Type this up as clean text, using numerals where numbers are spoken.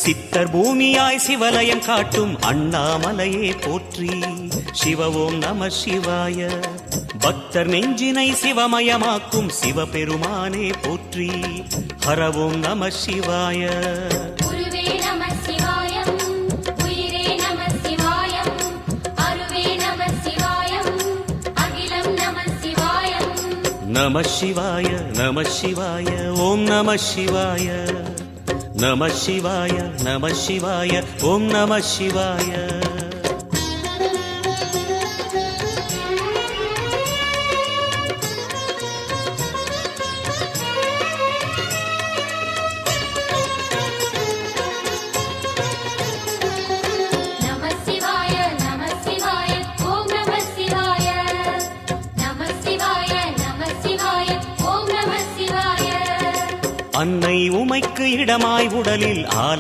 சித்தர் பூமியாய் சிவலயம் காட்டும் அண்ணாமலையே போற்றி. சிவ ஓம் நம சிவாய. பக்தர் நெஞ்சினை சிவமயமாக்கும் சிவபெருமானே போற்றி. ஹர ஓம் நம சிவாய. நம சிவாய நம சிவாய ஓம் நம சிவாய. நம சிவாய நம சிவாய ஓம் நம சிவாய. அன்னை உமைக்கு இடமாய் உடலில் ஆல